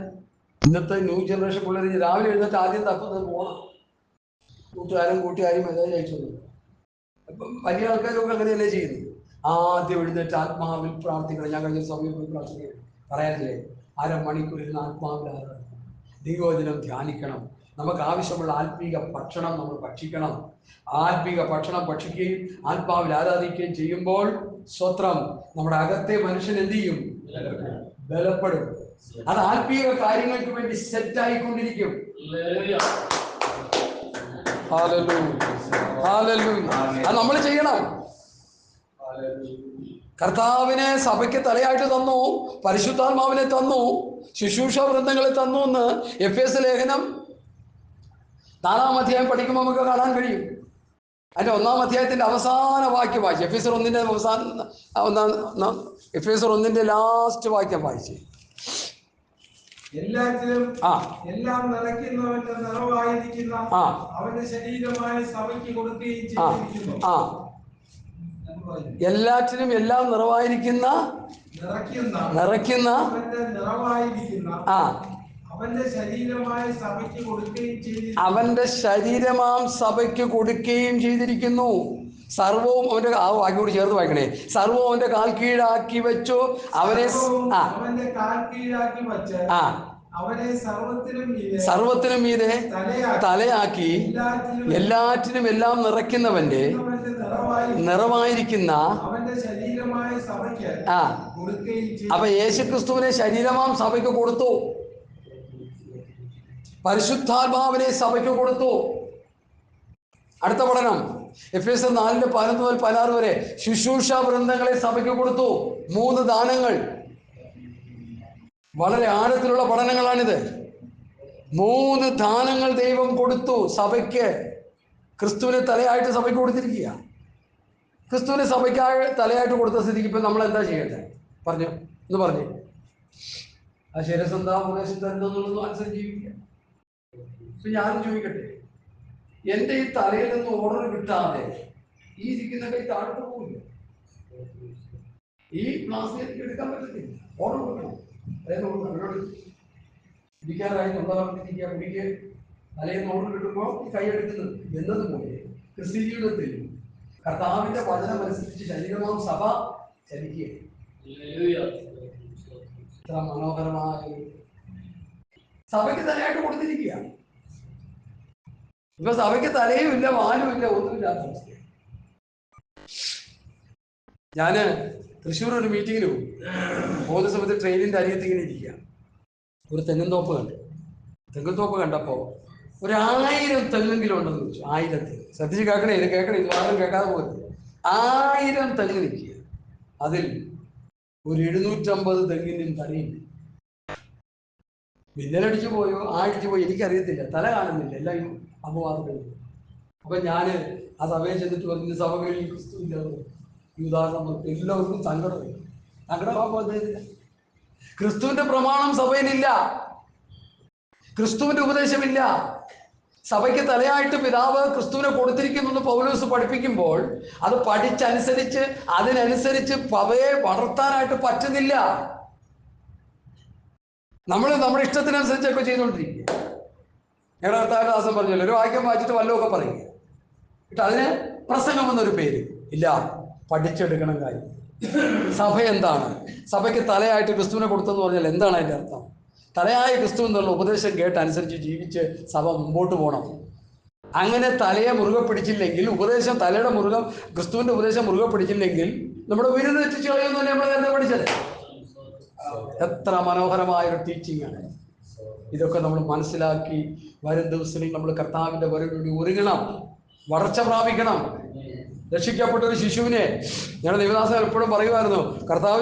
ഇന്നത്തെ ന്യൂ ജനറേഷൻ പിള്ളേർ രാവിലെ എഴുന്നേറ്റ് ആദ്യം തപ്പുന്നത് പോകണം. കൂട്ടുകാരും ഏതായാലും അയച്ചു. അപ്പം വലിയ ആൾക്കാരൊക്കെ അങ്ങനെയല്ലേ ചെയ്യുന്നത്. ആദ്യം എഴുന്നേറ്റ് ആത്മാവിൽ പ്രാർത്ഥിക്കണം. ഞാൻ കഴിഞ്ഞ സമയം പോയി പ്രാർത്ഥിക്കണം, പറയാനില്ലേ, 1/2 മണിക്കൂർ ഇരുന്ന് ആത്മാവിൽ ആരാധന, ദൈവവചനം ധ്യാനിക്കണം. നമുക്ക് ആവശ്യമുള്ള ആത്മീക ഭക്ഷണം നമ്മൾ ഭക്ഷിക്കണം. ആത്മീക ഭക്ഷണം ഭക്ഷിക്കുകയും ആത്മാവിൽ ആരാധിക്കുകയും ചെയ്യുമ്പോൾ സ്വത്രം നമ്മുടെ അകത്തെ മനുഷ്യൻ എന്ത് ചെയ്യും, ബലപ്പെടും. അത് ആത്മീക കാര്യങ്ങൾക്ക് വേണ്ടി സെറ്റ് ആയിക്കൊണ്ടിരിക്കും. അത് നമ്മൾ ചെയ്യണം. കർത്താവിനെ സഭയ്ക്ക് തലയായിട്ട് തന്നു, പരിശുദ്ധാത്മാവിനെ തന്നു, ശുശ്രൂഷ വൃന്ദങ്ങളെ തന്നു എന്ന് എഫേസ്യ ലേഖനം 4-ാം അധ്യായം പഠിക്കുമ്പോൾ നമുക്ക് കാണാൻ കഴിയും. അതിൻ്റെ 1-ാം അധ്യായത്തിൻ്റെ അവസാന വാക്യം വായിച്ചു. എഫേസ്യർ 1-ന്റെ എഫേസ്യർ 1-ന്റെ ലാസ്റ്റ് വാക്യം വായിച്ചു. എല്ലാറ്റിലും എല്ലാം നിറയ്ക്കുന്നവന്റെ നിറവായിരിക്കുന്ന അവന്റെ ശരീരമായ സഭയ്ക്ക് കൊടുക്കുകയും ചെയ്തിരിക്കുന്നു. എല്ലാറ്റിനും എല്ലാം നിറവായിരിക്കുന്ന നിറയ്ക്കുന്ന അവന്റെ ശരീരമായ സഭയ്ക്ക് കൊടുക്കുകയും ചെയ്തിരിക്കുന്നു. അവന്റെ ശരീരമാം സഭയ്ക്ക് കൊടുക്കുകയും ചെയ്തിരിക്കുന്നു. സർവവും അവന്റെ വാക്യോട് ചേർത്ത് വായിക്കണേ. സർവവും അവന്റെ കാൽ കീഴാക്കി വെച്ചു അവനെ അവന്റെ കാൽ കീഴാക്കി വെച്ച് അവനെ സർവത്തിനും മീതെ തലയാക്കി എല്ലാറ്റിനും എല്ലാം നിറയ്ക്കുന്നവന്റെ നിറവായിരിക്കുന്ന അപ്പൊ യേശുക്രിസ്തുവിനെ ശരീരമാം സഭയ്ക്ക് കൊടുത്തു. പരിശുദ്ധാത്മാവിനെ സഭയ്ക്ക് കൊടുത്തു. അടുത്ത പഠനം എഫേസ്യർ 4-ന്റെ 11 മുതൽ 16 വരെ ശുശ്രൂഷ വൃന്ദങ്ങളെ സഭയ്ക്ക് കൊടുത്തു. 3 ദാനങ്ങൾ. വളരെ ആഴത്തിലുള്ള പഠനങ്ങളാണിത്. 3 ദാനങ്ങൾ ദൈവം കൊടുത്തു സഭയ്ക്ക്. ക്രിസ്തുവിനെ തലയായിട്ട് സഭയ്ക്ക് കൊടുത്തിരിക്കുക. ക്രിസ്തുവിനെ സഭയ്ക്കായി തലയായിട്ട് കൊടുത്ത സ്ഥിതിക്ക് ഇപ്പം നമ്മൾ എന്താ ചെയ്യേണ്ടത്? പറഞ്ഞു എന്ന് പറഞ്ഞു. ആ ശിരസന്താപദേശത്ത് എന്തെന്നുള്ളതും അനുസരിച്ച് ജീവിക്കുക. ഇപ്പം ഞാനും ചോദിക്കട്ടെ, എൻ്റെ ഈ തലയിൽ നിന്ന് ഓർഡർ കിട്ടാതെ ഈ ഇരിക്കുന്ന കൈ താഴോട്ട് പോകില്ല. ഈ ക്ലാസ്സിൽ എനിക്ക് എടുക്കാൻ പറ്റത്തില്ല. ഓർഡർ കൊടുക്കണം. അവരോട് ഇരിക്കാറായി തൊണ്ടവർത്തിരിക്കുക കുടിക്ക് തലയിൽ നിന്ന് ഓർഡർ കിട്ടുമ്പോൾ ഈ കൈ എടുക്കുന്നത് എന്നതുപോലെ ക്രിസ്ത്യ ജീവിതത്തിൽ കർത്താവിന്റെ വചനം അനുസരിച്ച് ശരീരമാം സഭ ചലിക്കുക. ഇത്ര മനോഹരമായ സഭയ്ക്ക് തലയായിട്ട് കൊടുത്തിരിക്കുക. ഇപ്പൊ സഭയ്ക്ക് തലയും ഇല്ല, വാലും ഇല്ല, ഒന്നുമില്ലാത്ത അവസ്ഥ. ഞാന് തൃശ്ശൂർ ഒരു മീറ്റിങ്ങിന് പോകും. പോകുന്ന സമയത്ത് ട്രെയിനിന്റെ അരിയത്ത് ഇങ്ങനെ ഇരിക്കുക. ഒരു തെങ്ങുംതോപ്പ് കണ്ടു. തെങ്ങുംതോപ്പ് കണ്ടപ്പോ 1000 തെങ്ങെങ്കിലും ഉണ്ടെന്ന് ചോദിച്ചു. 1000 തെങ്ങ്. ശ്രദ്ധിച്ച് കേൾക്കണേ, ഇത് കേൾക്കണേ, ഇത് മാത്രം കേൾക്കാതെ പോരുത്. 1000 തെങ്ങ് നിൽക്കുക. അതിൽ ഒരു 750 തെങ്ങിനും തലയില്ല. മിന്നലടിച്ചു പോയോ അടിച്ചു പോയോ എനിക്കറിയത്തില്ല. തല കാണുന്നില്ല. എല്ലാം അപവാദങ്ങൾ. അപ്പൊ ഞാന് ആ സഭയെ ചെന്നിട്ട് പറഞ്ഞു, സഭകളിൽ ക്രിസ്തു ഇല്ലാതെ ഈ ഉദാഹരണം എല്ലാവർക്കും സങ്കടമായി. സങ്കടമാകുന്നില്ല. ക്രിസ്തുവിന്റെ പ്രമാണം സഭയിലില്ല. ക്രിസ്തുവിന്റെ ഉപദേശമില്ല. സഭയ്ക്ക് തലയായിട്ട് പിതാവ് ക്രിസ്തുവിനെ കൊടുത്തിരിക്കുന്നു പൗലോസ് പഠിപ്പിക്കുമ്പോൾ അത് പഠിച്ചനുസരിച്ച് അതിനനുസരിച്ച് സഭയെ വളർത്താനായിട്ട് പറ്റുന്നില്ല. നമ്മൾ നമ്മുടെ ഇഷ്ടത്തിനനുസരിച്ചൊക്കെ ചെയ്തുകൊണ്ടിരിക്കുക. ഞങ്ങളുടെ കർത്താവിന്റെ ദാസൻ പറഞ്ഞല്ലോ, ഒരു വാക്യം വായിച്ചിട്ട് വല്ലതൊക്കെ പറയുക. എന്നിട്ട് അതിന് പ്രസംഗം എന്നൊരു പേര് ഇല്ല. പഠിച്ചെടുക്കണം കാര്യം. സഭ എന്താണ്? സഭയ്ക്ക് തലയായിട്ട് ക്രിസ്തുവിനെ കൊടുത്തെന്ന് പറഞ്ഞാൽ എന്താണ് അതിൻ്റെ അർത്ഥം? തലയായ ക്രിസ്തു എന്നുള്ള ഉപദേശം കേട്ടനുസരിച്ച് ജീവിച്ച് സഭ മുമ്പോട്ട് പോകണം. അങ്ങനെ തലയെ മുറുകെ പിടിച്ചില്ലെങ്കിൽ, ഉപദേശം തലയുടെ ക്രിസ്തുവിന്റെ ഉപദേശം മുറുകെ പിടിച്ചില്ലെങ്കിൽ നമ്മുടെ വിരുന്ന് എത്തിച്ചു കളയുന്നല്ലേ നമ്മൾ നേരത്തെ പഠിച്ചത്. എത്ര മനോഹരമായൊരു ടീച്ചിങ് ആണ്. ഇതൊക്കെ നമ്മൾ മനസ്സിലാക്കി വരും ദിവസങ്ങളിൽ നമ്മൾ കർത്താവിന്റെ വരവിലൂടെ ഒരുങ്ങണം, വളർച്ച പ്രാപിക്കണം. രക്ഷിക്കപ്പെട്ട ഒരു ശിശുവിനെ ഞങ്ങളുടെ ദേവദാസൻ എപ്പോഴും പറയുമായിരുന്നു, കർത്താവ്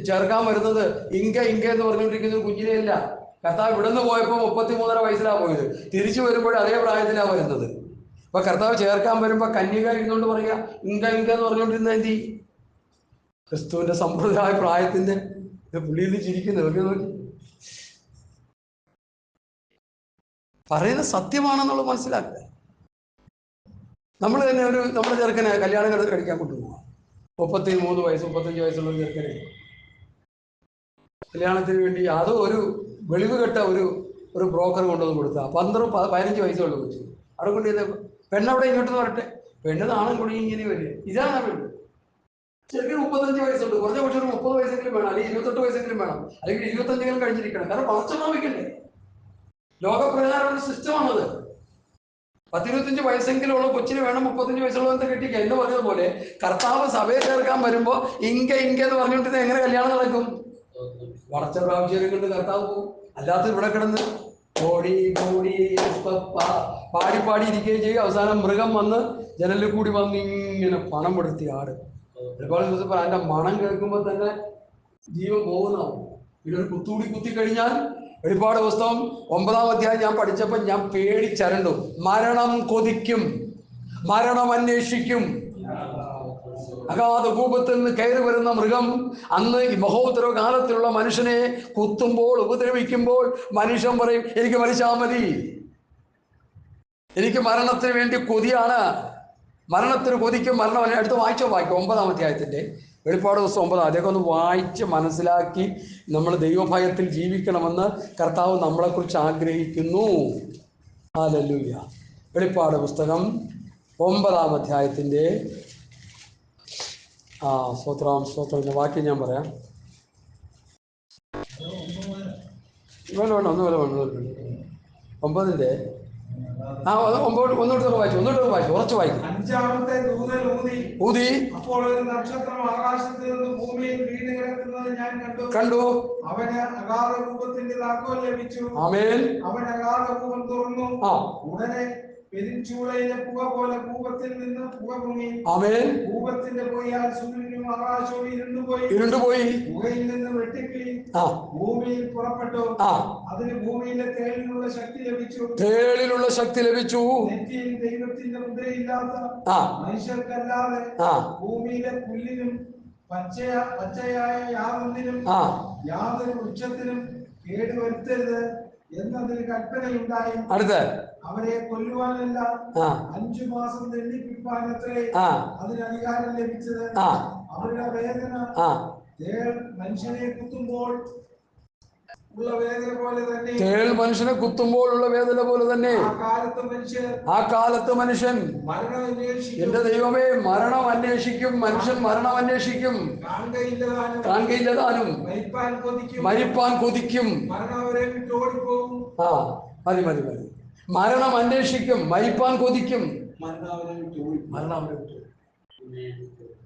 ചേർക്കാൻ വരുന്നത് ഇങ്ക എന്ന് പറഞ്ഞുകൊണ്ടിരിക്കുന്ന ഒരു കുഞ്ഞിനെയല്ല. കർത്താവ് ഇവിടുന്ന് പോയപ്പോൾ 33.5 വയസ്സിലാണ് പോയത്. തിരിച്ചു വരുമ്പോൾ അതേ പ്രായത്തിലാണ് വരുന്നത്. അപ്പൊ കർത്താവ് ചേർക്കാൻ വരുമ്പോ കന്യക ഇരുന്നുകൊണ്ട് പറയുക ഇങ്ക എന്ന് പറഞ്ഞുകൊണ്ടിരുന്ന എന്തി ക്രിസ്തുവിന്റെ സമ്പ്രദായ പ്രായത്തിന്റെ പുള്ളിയിൽ നിന്ന് ചിരിക്കുന്നത് നോക്കി. പറയുന്നത് സത്യമാണെന്നുള്ളത് മനസ്സിലാക്കുക. നമ്മൾ തന്നെ നമ്മുടെ ചെറുക്കനെ കല്യാണം കഴിക്കാൻ കൊണ്ടുപോകാം. 33 വയസ്സ് 35 വയസ്സുള്ള ഒരു ചെറുക്കനെ കല്യാണത്തിന് വേണ്ടി അത് ഒരു വെളിവ് കെട്ട ഒരു ബ്രോക്കർ കൊണ്ടുവന്ന് കൊടുത്താൽ 15 വയസ്സുള്ള കൊച്ചു അവിടെ കൊണ്ടുവന്ന പെണ്ണവിടെ ഇങ്ങോട്ട് വരട്ടെ. പെണ്ണ് നാണം കൂടി ഇങ്ങനെ വരിക. ഇതാണ് പെണ്ണ്. ചെറുക്കന് 35 വയസ്സുണ്ട്. കുറഞ്ഞ പക്ഷേ ഒരു 30 വയസ്സെങ്കിലും വേണം, അല്ലെങ്കിൽ 28 വയസ്സെങ്കിലും വേണം, അല്ലെങ്കിൽ 25 കഴിഞ്ഞിരിക്കണം. കാരണം വളർച്ച പ്രാപിക്കണ്ടേ? ലോകപ്രകാരം ഒരു സിസ്റ്റമാണത്. 10-25 വയസ്സെങ്കിലും ഉള്ള കൊച്ചിന് വേണം 35 വയസ്സുള്ളവരെ കെട്ടിക്കുക എന്ന് പറഞ്ഞതുപോലെ കർത്താവ് സഭയെ ചേർക്കാൻ വരുമ്പോ ഇങ്ക എന്ന് പറഞ്ഞുകൊണ്ടിരുന്ന എങ്ങനെ കല്യാണം നടക്കും? വളർച്ച പ്രാവശ്യം കൊണ്ട് കർത്താവ് പോകും. അല്ലാത്ത ഇവിടെ കിടന്ന് പാടി ഇരിക്കുകയും ചെയ്യും. അവസാനം മൃഗം വന്ന് ജനലിൽ കൂടി വന്ന് ഇങ്ങനെ പണം പെടുത്തി ആട്. ഒരുപാട് ദിവസം അതിന്റെ മണം കേൾക്കുമ്പോൾ തന്നെ ജീവൻ പോകുന്നതാവും. പിന്നെ ഒരു കുത്തുകൂടി കുത്തി കഴിഞ്ഞാൽ വെളിപ്പാട് പുസ്തകം 9-ാം അധ്യായം ഞാൻ പഠിച്ചപ്പോൾ ഞാൻ പേടിച്ചരണ്ടു. മരണം കൊതിക്കും, മരണം അന്വേഷിക്കും. അഗാധ കൂപത്തിൽ നിന്ന് കയറി വരുന്ന മൃഗം അന്ന് ഈ മഹോത്തര കാലത്തിലുള്ള മനുഷ്യനെ കുത്തുമ്പോൾ, ഉപദ്രവിക്കുമ്പോൾ മനുഷ്യൻ പറയും, എനിക്ക് മരിച്ചാൽ മതി, എനിക്ക് മരണത്തിന് വേണ്ടി കൊതിയാണ്, മരണത്തിന് കൊതിക്കും, മരണം. അടുത്ത് വായിക്കും 9-ാം അധ്യായത്തിൻ്റെ വെളിപ്പാട് പുസ്തകം 9. അതൊക്കെ ഒന്ന് വായിച്ച് മനസ്സിലാക്കി നമ്മൾ ദൈവഭയത്തിൽ ജീവിക്കണമെന്ന് കർത്താവ് നമ്മളെക്കുറിച്ച് ആഗ്രഹിക്കുന്നു. ഹല്ലേലൂയ. വെളിപ്പാട് പുസ്തകം 9-ാം അധ്യായത്തിൻ്റെ സ്തോത്രം വാക്യം ഞാൻ പറയാം. വേണ്ട 9-ന്റെ ഒന്നോട്ട് വായിച്ചു ഉറച്ചു വായിക്കും. 5-ാമത്തെ ദൂതൻ ഊതി, അപ്പോൾ ഒരു നക്ഷത്രം ആകാശത്തിൽ നിന്ന് ഭൂമിയിൽ വീണ് കിടക്കുന്നത് ഞാൻ കണ്ടു. അവന് അഗാധ കൂപത്തിന്റെ താക്കോൽ ലഭിച്ചു. ആമേൻ. അവൻ അഗാധ കൂപം തുറന്നു. ഉടനെ പെരുംചൂളയിലെ പുക പോലെ കൂപത്തിൽ നിന്ന് പുക പൊങ്ങി. ആമേൻ. കൂപത്തിന്റെ പൊയ്യാൽ സൂര്യനും ആകാശവും ഇരുണ്ടുപോയി. പുകയിൽ നിന്ന് വെട്ടിക്കിളി ഭൂമിയിൽ പുറപ്പെട്ടു. അതിന് ഭൂമിയിലെ തേളിലുള്ള ശക്തി ലഭിച്ചു. നെറ്റിയിൽ ദൈവത്തിന്റെ മുദ്രയില്ലാത്ത മനുഷ്യർക്കല്ലാതെ ഭൂമിയിലെ പുല്ലിനും പച്ചയായ യാതൊന്നിനും യാതൊരു വൃക്ഷത്തിനും കേടുവരുത്തരുത് എന്നതിന് കൽപ്പനയുണ്ടായി. അവരെ കൊല്ലുവാനല്ല 5 മാസം ദണ്ഡിപ്പിക്കാനത്രേ അതിന് അധികാരം ലഭിച്ചത്. അവരുടെ വേദന മനുഷ്യനെ കുത്തുമ്പോൾ ഉള്ള വേദന പോലെ തന്നെ, മനുഷ്യനെ കുത്തുമ്പോൾ ഉള്ള വേദന പോലെ തന്നെ ആ കാലത്ത് മനുഷ്യൻ എന്റെ ദൈവമേ മരണം അന്വേഷിക്കും. മനുഷ്യൻ മരണം അന്വേഷിക്കും, കാണുകയില്ലതാനും, മരിപ്പാൻ കൊതിക്കും. മതി മരണം അന്വേഷിക്കും, മരിപ്പാൻ കൊതിക്കും. മരണം അവരെ വിട്ടു.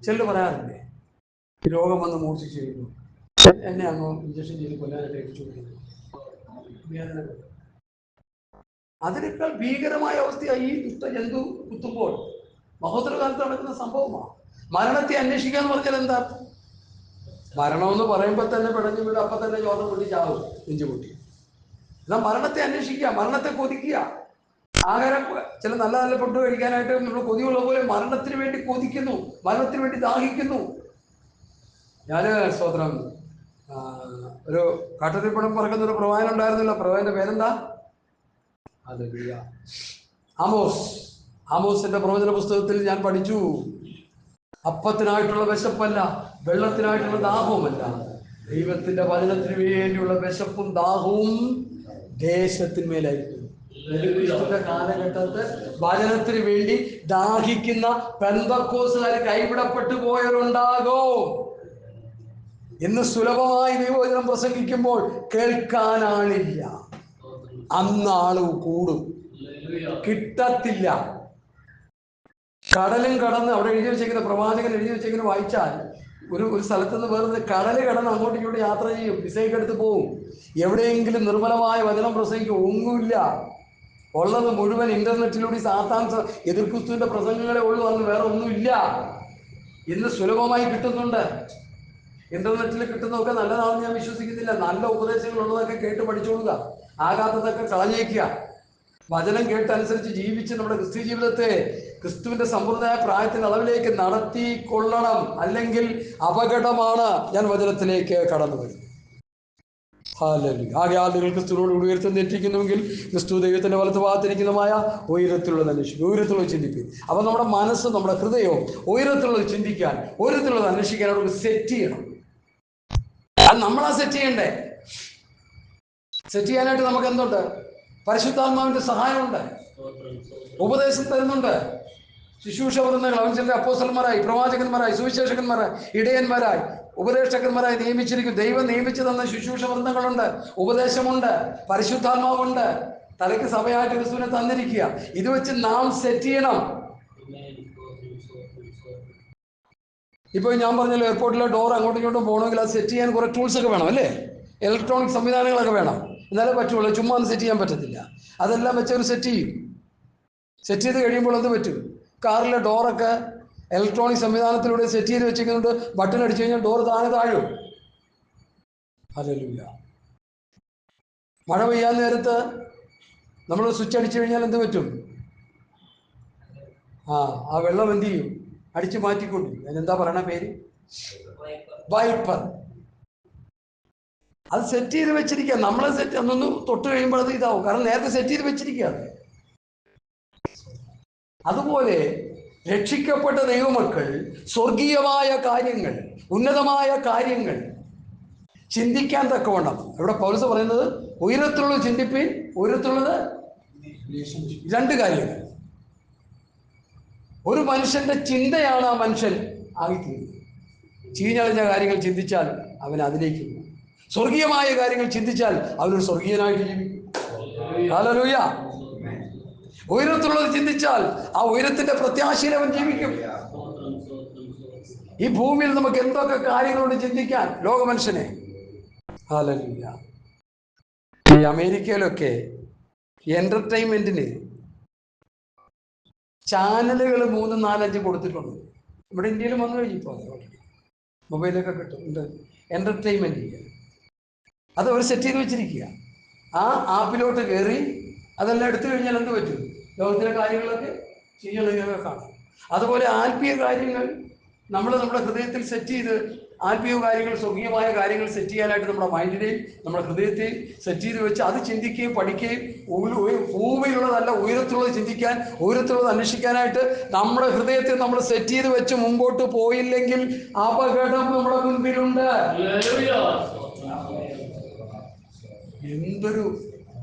ചെല്ലു പറയാറില്ലേ, രോഗം വന്ന് മൂർച്ഛിച്ചു ചെയ്യുന്നു, എന്നെ അങ്ങ് ഇഞ്ചക്ഷൻ ചെയ്ത് കൊല്ലാനായിട്ട് ഏൽപ്പിച്ചു. അതിനേക്കാൾ ഭീകരമായ അവസ്ഥയായി ഈ ദുഷ്ടജന്തു കുത്തുമ്പോൾ മഹോത്തര കാലത്ത് നടക്കുന്ന സംഭവമാണ്. മരണത്തെ അന്വേഷിക്കുക എന്ന് പറഞ്ഞാൽ എന്താ? മരണമെന്ന് പറയുമ്പോൾ തന്നെ പിടഞ്ഞു വീട്, അപ്പം തന്നെ ചോദം പൊട്ടി ചാവും, നെഞ്ചു പൊട്ടി. എന്നാൽ മരണത്തെ അന്വേഷിക്കുക, മരണത്തെ കൊതിക്കുക. ആഹാരം ചില നല്ല ഫുഡ് കഴിക്കാനായിട്ട് നമ്മൾ കൊതിയുള്ള പോലെ മരണത്തിന് വേണ്ടി കൊതിക്കുന്നു, മരണത്തിന് വേണ്ടി ദാഹിക്കുന്നു. ഞാൻ സ്തോത്രം ഒരു കാട്ടുതീപ്പടം പറക്കുന്ന ഒരു പ്രവാചകൻ ഉണ്ടായിരുന്നില്ല. പ്രവാചകന്റെ പേരെന്താ? ആമോസിന്റെ പ്രവചന പുസ്തകത്തിൽ ഞാൻ പഠിച്ചു, അപ്പത്തിനായിട്ടുള്ള വിശപ്പല്ല, വെള്ളത്തിനായിട്ടുള്ള ദാഹവുമല്ല, ദൈവത്തിന്റെ വചനത്തിന് വേണ്ടിയുള്ള വിശപ്പും ദാഹവും ദേശത്തിന്മേലായിരിക്കും. ക്രിസ്തുവിന്റെ കാലഘട്ടത്ത് വചനത്തിന് വേണ്ടി ദാഹിക്കുന്ന പെന്തക്കോസ്തുകാർ കൈവിടപ്പെട്ടു പോയവരുണ്ടാകും. ഇന്ന് സുലഭമായി ദൈവവചനം പ്രസംഗിക്കുമ്പോൾ കേൾക്കാനാളില്ല. അന്നാള് കൂടും, കിട്ടത്തില്ല. കടലും കടന്ന് അവിടെ എഴുതി വെച്ചേക്കുന്ന പ്രവാചകൻ എഴുതി വെച്ചേക്കുന്ന വായിച്ചാൽ ഒരു സ്ഥലത്ത് നിന്ന് വേറെ കടല് കടന്ന് അങ്ങോട്ടും ഇങ്ങോട്ട് യാത്ര ചെയ്യും, വിസയൊക്കെ എടുത്ത് പോവും. എവിടെയെങ്കിലും നിർമ്മലമായ വചനം പ്രസംഗിക്കും, ഒന്നുമില്ല. ഉള്ളത് മുഴുവൻ ഇന്റർനെറ്റിലൂടെ സാത്താൻ എതിർക്രിസ്തുവിന്റെ പ്രസംഗങ്ങളെ ഉള്ളു, അന്ന് വേറെ ഒന്നുമില്ല. ഇന്ന് സുലഭമായി കിട്ടുന്നുണ്ട്. ഇന്റർനെറ്റിൽ കിട്ടുന്നതൊക്കെ നല്ലതാണെന്ന് ഞാൻ വിശ്വസിക്കുന്നില്ല. നല്ല ഉപദേശങ്ങളുള്ളതൊക്കെ കേട്ട് പഠിച്ചോളുക, ആകാത്തതൊക്കെ കളഞ്ഞേക്കുക. വചനം കേട്ടനുസരിച്ച് ജീവിച്ച് നമ്മുടെ ക്രിസ്ത്യ ജീവിതത്തെ ക്രിസ്തുവിന്റെ സമ്പ്രദായ പ്രായത്തിന്റെ അളവിലേക്ക് നടത്തിക്കൊള്ളണം. അല്ലെങ്കിൽ അപകടമാണ്. ഞാൻ വചനത്തിലേക്ക് കടന്നു വരും. ആകെ ആളുകൾ ക്രിസ്തുവിനോട് ഉയർത്തുന്നിരിക്കുന്നുവെങ്കിൽ ക്രിസ്തു ദൈവത്തിന്റെ വലത്ത് ഭാഗത്തിരിക്കുന്നതുമായ ഉയരത്തിലുള്ളത് അന്വേഷിക്കും, ഉയരത്തിലുള്ളത് ചിന്തിക്കും. അപ്പം നമ്മുടെ മനസ്സ്, നമ്മുടെ ഹൃദയവും ഉയരത്തിലുള്ളത് ചിന്തിക്കാൻ, ഉയരത്തിലുള്ളത് അന്വേഷിക്കാൻ അവർക്ക് സെറ്റ് ചെയ്യണം. അത് നമ്മളാ സെറ്റ് ചെയ്യണ്ടേ. സെറ്റ് ചെയ്യാനായിട്ട് നമുക്ക് എന്തുണ്ട്? പരിശുദ്ധാത്മാവിന്റെ സഹായമുണ്ട്, ഉപദേശം തരുന്നുണ്ട്. ശുശ്രൂഷ വൃന്ദങ്ങൾ അവൻ ചില അപ്പോസ്തലന്മാരായി, പ്രവാചകന്മാരായി, സുവിശേഷകന്മാരായി, ഇടയന്മാരായി, ഉപദേഷ്ടകന്മാരായി നിയമിച്ചിരിക്കും. ദൈവം നിയമിച്ചു തന്ന ശുശ്രൂഷ വൃന്ദങ്ങളുണ്ട്, ഉപദേശമുണ്ട്, പരിശുദ്ധാത്മാവുണ്ട്. തലയ്ക്ക് സഭയായിട്ട് ക്രിസ്തുവിനെ തന്നിരിക്കുക. ഇത് വെച്ച് നാം സെറ്റ് ചെയ്യണം. ഇപ്പോൾ ഞാൻ പറഞ്ഞല്ലോ, എയർപോർട്ടിലെ ഡോർ അങ്ങോട്ടും ഇങ്ങോട്ടും പോകണമെങ്കിൽ അത് സെറ്റ് ചെയ്യാൻ കുറേ ടൂൾസ് ഒക്കെ വേണം, അല്ലേ? ഇലക്ട്രോണിക് സംവിധാനങ്ങളൊക്കെ വേണം, എന്നാലേ പറ്റുള്ളൂ. ചുമ്മാ ഒന്ന് സെറ്റ് ചെയ്യാൻ പറ്റത്തില്ല. അതെല്ലാം വെച്ചവർ സെറ്റ് ചെയ്യും. സെറ്റ് ചെയ്ത് കഴിയുമ്പോൾ അത് പറ്റും. കാറിലെ ഡോറൊക്കെ ഇലക്ട്രോണിക് സംവിധാനത്തിലൂടെ സെറ്റ് ചെയ്ത് വെച്ചിരിക്കുന്നുണ്ട്. ബട്ടൺ അടിച്ചു കഴിഞ്ഞാൽ ഡോർ താഴും. ഹല്ലേലൂയ. മഴ പെയ്യാൻ നേരത്ത് നമ്മൾ സ്വിച്ച് അടിച്ചു കഴിഞ്ഞാൽ എന്ത് പറ്റും? ആ വെള്ളം എന്ത് ചെയ്യും? അടിച്ചു മാറ്റിക്കൊണ്ടു. അതിനെന്താ പറയണ പേര്? വൈപ്പർ. അത് സെറ്റ് ചെയ്ത് വെച്ചിരിക്കുക. നമ്മളെ സെറ്റ് ഒന്നൊന്ന് തൊട്ട് കഴിയുമ്പോൾ അത് ഇതാവും. കാരണം നേരത്തെ സെറ്റ് ചെയ്ത് വെച്ചിരിക്കുകയാണ്. അതുപോലെ രക്ഷിക്കപ്പെട്ട ദൈവമക്കൾ സ്വർഗീയമായ കാര്യങ്ങൾ, ഉന്നതമായ കാര്യങ്ങൾ ചിന്തിക്കാൻ തക്കവണ്ണം, ഇവിടെ പൗലോസ് പറയുന്നത് ഉയരത്തിലുള്ളത് ചിന്തിപ്പീൻ, ഉയരത്തിലുള്ളത് രണ്ട് കാര്യങ്ങൾ. ഒരു മനുഷ്യന്റെ ചിന്തയാണ് ആ മനുഷ്യൻ ആയിത്തീരുന്നത്. ചീഞ്ഞളിഞ്ഞ കാര്യങ്ങൾ ചിന്തിച്ചാൽ അവൻ അതിലേക്ക് പോകും. സ്വർഗീയമായ കാര്യങ്ങൾ ചിന്തിച്ചാൽ അവനൊരു സ്വർഗീയനായിട്ട് ജീവിക്കും. ഹല്ലേലൂയ. ഉയരത്തിലുള്ളത് ചിന്തിച്ചാൽ ആ ഉയരത്തിന്റെ പ്രത്യാശയിൽ അവൻ ജീവിക്കും. ഈ ഭൂമിയിൽ നമുക്ക് എന്തൊക്കെ കാര്യങ്ങളുണ്ട് ചിന്തിക്കാൻ ലോക മനുഷ്യനെ. ഹല്ലേലൂയ. ഈ അമേരിക്കയിലൊക്കെ എന്റർടൈൻമെന്റിന് ചാനലുകൾ 3, 4, 5 കൊടുത്തിട്ടുണ്ട്. ഇവിടെ ഇന്ത്യയിലും വന്നു കഴിഞ്ഞിപ്പോൾ മൊബൈലൊക്കെ കിട്ടും. എന്റർടൈൻമെന്റ് അത് അവർ സെറ്റ് ചെയ്ത് വെച്ചിരിക്കുക. ആ ആപ്പിലോട്ട് കയറി അതെല്ലാം എടുത്തു കഴിഞ്ഞാൽ എന്ത് പറ്റും? ലോകത്തിലെ കാര്യങ്ങളൊക്കെ ചെയ്യുന്നതൊക്കെ കാണാം. അതുപോലെ ആത്മീയ കാര്യങ്ങൾ നമ്മുടെ ഹൃദയത്തിൽ സെറ്റ് ചെയ്ത്, ആത്മീയ കാര്യങ്ങൾ, സ്വർഗീയമായ കാര്യങ്ങൾ സെറ്റ് ചെയ്യാനായിട്ട് നമ്മുടെ മൈൻഡിനെയും നമ്മുടെ ഹൃദയത്തെയും സെറ്റ് ചെയ്ത് വെച്ച് അത് ചിന്തിക്കുകയും പഠിക്കുകയും ഭൂമിയിലുള്ളതല്ല ഉയരത്തിലുള്ളത് ചിന്തിക്കാൻ, ഉയരത്തിലുള്ളത് അന്വേഷിക്കാനായിട്ട് നമ്മുടെ ഹൃദയത്തെ നമ്മൾ സെറ്റ് ചെയ്ത് വെച്ച് മുമ്പോട്ട് പോയില്ലെങ്കിൽ അപകടം നമ്മുടെ മുൻപിലുണ്ട്. എന്തൊരു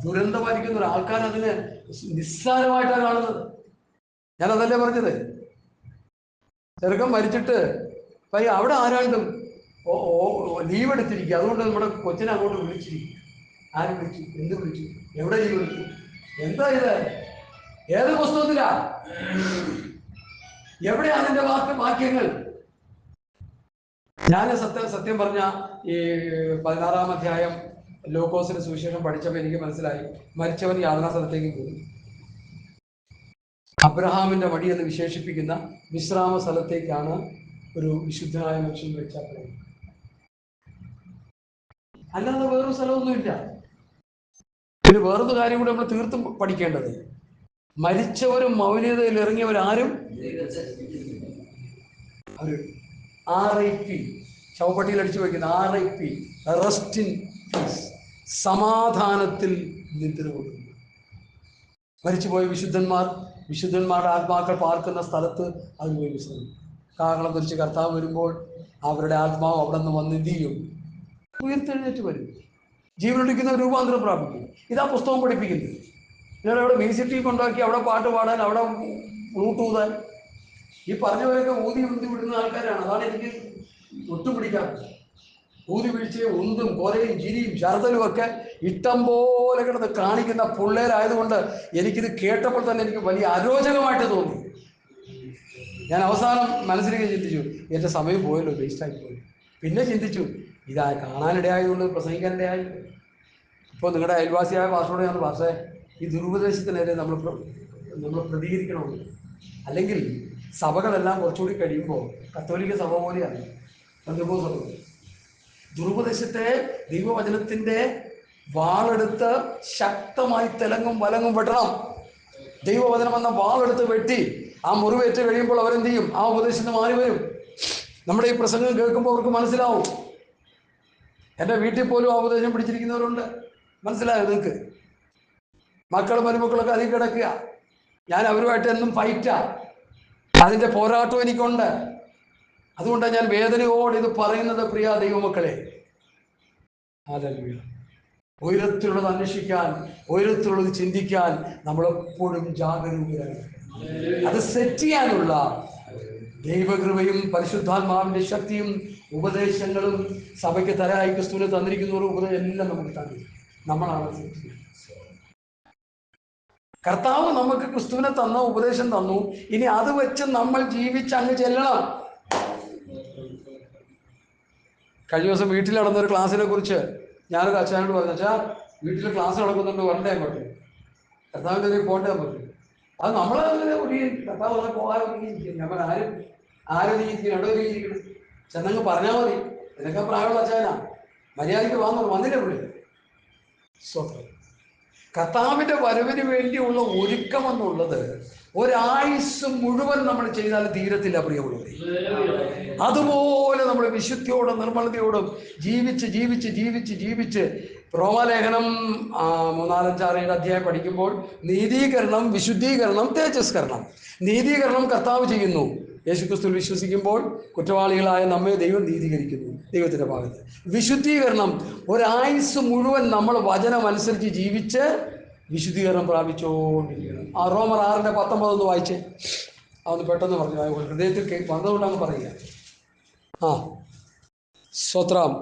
ദുരന്തമായിരിക്കുന്ന ഒരു ആൾക്കാർ അതിനെ നിസ്സാരമായിട്ടാണ് കാണുന്നത്. ഞാനതല്ലേ പറഞ്ഞത്. ചെറുക്കൻ മരിച്ചിട്ട് അവിടെ ആരാണ്ടും ലീവ് എടുത്തിരിക്കുക. അതുകൊണ്ട് നമ്മുടെ കൊച്ചിനെ അങ്ങോട്ട് വിളിച്ചിരിക്കും. ആര് വിളിച്ചു? എന്ത് വിളിച്ചു? എവിടെ ലീവ് എടുത്തു? എന്താ ഇത്? ഏത് പുസ്തകത്തിലാ? എവിടെയാണ് അതിന്റെ വാക്യങ്ങൾ? ഞാൻ സത്യം പറഞ്ഞ ഈ 16-ാം അധ്യായം ലൂക്കോസിന്റെ സുവിശേഷം പഠിച്ചപ്പോൾ എനിക്ക് മനസ്സിലായി, മരിച്ചവൻ യാതനാ സ്ഥലത്തേക്ക് പോകും. അബ്രഹാമിന്റെ മടി എന്ന് വിശേഷിപ്പിക്കുന്ന വിശ്രാമ സ്ഥലത്തേക്കാണ് ഒരു വിശുദ്ധനായ മനുഷ്യൻ വെച്ചാൽ പോകുന്നത്. അല്ലാതെ വേറൊരു സ്ഥലമൊന്നുമില്ല. പിന്നെ വേറൊരു കാര്യം കൂടി നമ്മൾ തീർത്തും പഠിക്കേണ്ടത്, മരിച്ചവരും മൗനതയിൽ ഇറങ്ങിയവരാരും RIP ശവപ്പെട്ടിയിൽ അടിച്ചു വയ്ക്കുന്ന RIP, റെസ്റ്റ് ഇൻ പീസ്, സമാധാനത്തിൽ നിദ്ര കൊള്ളുന്നു. മരിച്ചുപോയ വിശുദ്ധന്മാരുടെ ആത്മാക്കൾ പാർക്കുന്ന സ്ഥലത്ത് അത് പോയി വിശ്രമിക്കും. കാഹളം ധരിച്ച് കർത്താവ് വരുമ്പോൾ അവരുടെ ആത്മാവ് അവിടെ നിന്ന് വന്ന് എന്ത് ചെയ്യും? ഉയർത്തെഴുന്നേറ്റ് വരും. ജീവനൊടുക്കുന്ന രൂപാന്തരം പ്രാപിക്കും. ഇതാ പുസ്തകം പഠിപ്പിക്കുന്നത്. നിങ്ങളവിടെ VCT കൊണ്ടാക്കി അവിടെ പാട്ട് പാടാൻ, അവിടെ ഊട്ടൂതാൻ, ഈ പറഞ്ഞവരൊക്കെ ഊതി വിടുന്ന ആൾക്കാരാണ്. അതാണ് എനിക്ക് ഒത്തുപിടിക്കാൻ. ഊതി വീഴ്ചയും ഉന്തും കൊലയും ചിരിയും ശർദ്ദലും ഒക്കെ ഇഷ്ടം പോലെ കിടന്ന് കാണിക്കുന്ന പിള്ളേരായതുകൊണ്ട് എനിക്കിത് കേട്ടപ്പോൾ തന്നെ എനിക്ക് വലിയ അരോചകമായിട്ട് തോന്നി. ഞാൻ അവസാനം മനസ്സിലേക്ക് ചിന്തിച്ചു, എൻ്റെ സമയം പോയല്ലോ, വേസ്റ്റായി പോയി. പിന്നെ ചിന്തിച്ചു, ഇതാ കാണാനിടയായതുകൊണ്ട് പ്രസംഗിക്കാനിടയായി. ഇപ്പോൾ നിങ്ങളുടെ അയൽവാസിയായ പാസ്റ്ററോട് ഞാൻ പാസ്റ്റേ, ഈ ദുരുപദേശത്തിനെതിരെ നമ്മൾ പ്രതികരിക്കണമെന്ന്. അല്ലെങ്കിൽ സഭകളെല്ലാം കുറച്ചുകൂടി കഴിയുമ്പോൾ കത്തോലിക്ക സഭ പോലെയാണ് പെന്തക്കോസ്ത് സഭ. ദുരുപദേശത്തെ ദൈവവചനത്തിന്റെ വാളെടുത്ത് ശക്തമായി തെലങ്ങും വലങ്ങും വെട്ടണം. ദൈവവചനം എന്ന വാളെടുത്ത് വെട്ടി ആ മുറിവേറ്റ് കഴിയുമ്പോൾ അവരെന്ത് ചെയ്യും? ആ ഉപദേശത്തിന് മാറി വരും. നമ്മുടെ ഈ പ്രസംഗം കേൾക്കുമ്പോൾ അവർക്ക് മനസ്സിലാവും. എൻ്റെ വീട്ടിൽ പോലും ആ ഉപദേശം പിടിച്ചിരിക്കുന്നവരുണ്ട്. മനസ്സിലായോ നിങ്ങൾക്ക്? മക്കളും മരുമക്കളൊക്കെ അതിൽ കിടക്കുക. ഞാൻ അവരുമായിട്ട് എന്നും ഫൈറ്റാ. അതിൻ്റെ പോരാട്ടം എനിക്കുണ്ട്. അതുകൊണ്ടാണ് ഞാൻ വേദനയോട് ഇത് പറയുന്നത്. പ്രിയ ദൈവമക്കളെ, ഹല്ലേലൂയ. ഉയരത്തിലുള്ളത് അന്വേഷിക്കാൻ, ഉയരത്തിലുള്ളത് ചിന്തിക്കാൻ നമ്മളെപ്പോഴും ജാഗരൂകരായി. അത് സെറ്റ് ചെയ്യാനുള്ള ദൈവകൃപയും പരിശുദ്ധാത്മാവിന്റെ ശക്തിയും ഉപദേശങ്ങളും സഭയ്ക്ക് തരായി ക്രിസ്തുവിനെ തന്നിരിക്കുന്നവരും ഉപദേശം എല്ലാം നമുക്ക് തന്നു. നമ്മളാണ് സെറ്റ് ചെയ്യുന്നത്. കർത്താവ് നമുക്ക് ക്രിസ്തുവിനെ തന്ന ഉപദേശം തന്നു. ഇനി അത് വെച്ച് നമ്മൾ ജീവിച്ച് അങ്ങ് ചെല്ലണം. കഴിഞ്ഞ ദിവസം വീട്ടിൽ നടന്നൊരു ക്ലാസ്സിനെ കുറിച്ച് ഞാനൊരു അച്ഛനോട് പറഞ്ഞു, അച്ഛാ വീട്ടിൽ ക്ലാസ് നടക്കുന്നുണ്ട്, വരണ്ടേ അങ്ങോട്ട്, കർത്താവിൻ്റെ ഒരു പോണ്ടേ പറ്റും. അത് നമ്മളങ്ങനെ കർത്താവ് പറഞ്ഞ പോകാൻ ഒരുങ്ങിയിരിക്കും. ഞാൻ ആരൊരുങ്ങിയിരിക്കും, എവിടെ ഒരുങ്ങിയിരിക്കണം, ചെന്നങ്ങ് പറഞ്ഞാൽ മതി. നിനക്ക് പ്രായമുള്ള അച്ഛനാ, മര്യാദയ്ക്ക് വന്നില്ല പുള്ളി. സ്വത്രം കർത്താവിൻ്റെ വരവിന് വേണ്ടിയുള്ള ഒരുക്കം എന്നുള്ളത് ഒരായുസ് മുഴുവൻ നമ്മൾ ചെയ്താൽ തീരത്തില്ല പ്രിയമുള്ളവരെ. അതുപോലെ നമ്മൾ വിശുദ്ധിയോടും നിർമ്മലതയോടും ജീവിച്ച് ജീവിച്ച് ജീവിച്ച് ജീവിച്ച് റോമാലേഖനം 3-5-6 അധ്യായം പഠിക്കുമ്പോൾ നീതീകരണം, വിശുദ്ധീകരണം, തേജസ്കരണം. നീതീകരണം കർത്താവ് ചെയ്യുന്നു. യേശുക്രിസ്തുവിൽ വിശ്വസിക്കുമ്പോൾ കുറ്റവാളികളായ നമ്മെ ദൈവം നീതീകരിക്കുന്നു ദൈവത്തിൻ്റെ ഭാഗത്ത്. വിശുദ്ധീകരണം ഒരായുസ് മുഴുവൻ നമ്മൾ വചനം അനുസരിച്ച് ജീവിച്ച് വിശുദ്ധീകരണം പ്രാപിച്ചുകൊണ്ടിരിക്കണം. റോമർ 6:19 വായിച്ചേ. അതൊന്ന് പെട്ടെന്ന് പറഞ്ഞു, ഹൃദയത്തിൽ വന്നതുകൊണ്ടാണ് പറയുക. സ്വത്രം.